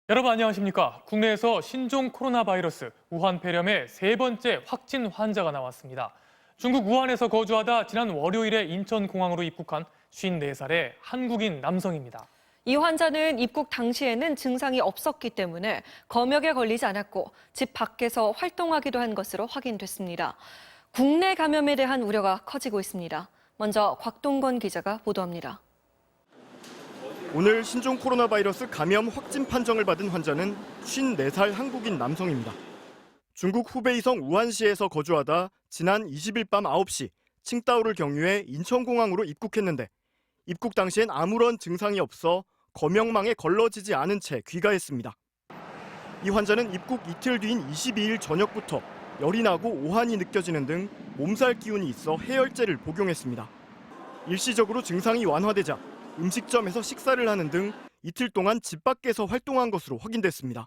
여러분 안녕하십니까? 국내에서 신종 코로나 바이러스 우한 폐렴의 세 번째 확진 환자가 나왔습니다. 중국 우한에서 거주하다 지난 월요일에 인천공항으로 입국한 54살의 한국인 남성입니다. 이 환자는 입국 당시에는 증상이 없었기 때문에 검역에 걸리지 않았고 집 밖에서 활동하기도 한 것으로 확인됐습니다. 국내 감염에 대한 우려가 커지고 있습니다. 먼저 곽동건 기자가 보도합니다. 오늘 신종 코로나 바이러스 감염 확진 판정을 받은 환자는 54살 한국인 남성입니다. 중국 후베이성 우한시에서 거주하다 지난 20일 밤 9시 칭다오를 경유해 인천공항으로 입국했는데 입국 당시엔 아무런 증상이 없어 검역망에 걸러지지 않은 채 귀가했습니다. 이 환자는 입국 이틀 뒤인 22일 저녁부터 열이 나고 오한이 느껴지는 등 몸살 기운이 있어 해열제를 복용했습니다. 일시적으로 증상이 완화되자 음식점에서 식사를 하는 등 이틀 동안 집 밖에서 활동한 것으로 확인됐습니다.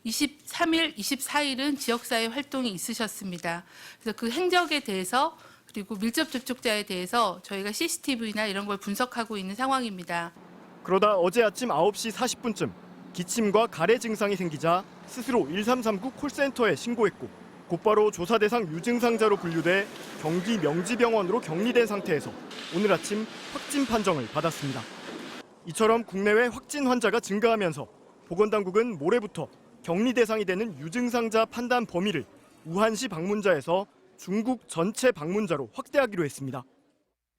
23일, 24일은 지역사회 활동이 있으셨습니다. 그래서 그 행적에 대해서 그리고 밀접 접촉자에 대해서 저희가 CCTV나 이런 걸 분석하고 있는 상황입니다. 그러다 어제 아침 9시 40분쯤 기침과 가래 증상이 생기자 스스로 1339 콜센터에 신고했고 곧바로 조사 대상 유증상자로 분류돼 경기 명지병원으로 격리된 상태에서 오늘 아침 확진 판정을 받았습니다. 이처럼 국내외 확진 환자가 증가하면서 보건당국은 모레부터 격리 대상이 되는 유증상자 판단 범위를 우한시 방문자에서 중국 전체 방문자로 확대하기로 했습니다.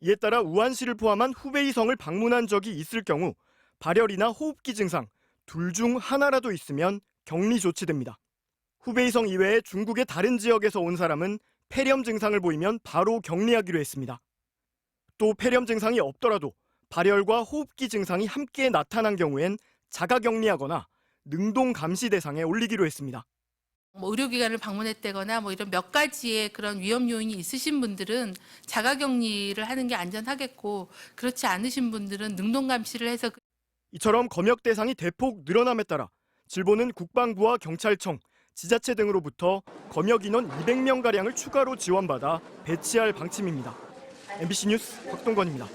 이에 따라 우한시를 포함한 후베이성을 방문한 적이 있을 경우 발열이나 호흡기 증상 둘 중 하나라도 있으면 격리 조치됩니다. 후베이성 이외에 중국의 다른 지역에서 온 사람은 폐렴 증상을 보이면 바로 격리하기로 했습니다. 또 폐렴 증상이 없더라도 발열과 호흡기 증상이 함께 나타난 경우엔 자가 격리하거나 능동 감시 대상에 올리기로 했습니다. 의료기관을 방문했다거나 이런 몇 가지의 그런 위험 요인이 있으신 분들은 자가격리를 하는 게 안전하겠고 그렇지 않으신 분들은 능동 감시를 해서 이처럼 검역 대상이 대폭 늘어남에 따라 질본은 국방부와 경찰청, 지자체 등으로부터 검역 인원 200명가량을 추가로 지원받아 배치할 방침입니다. MBC 뉴스 곽동건입니다.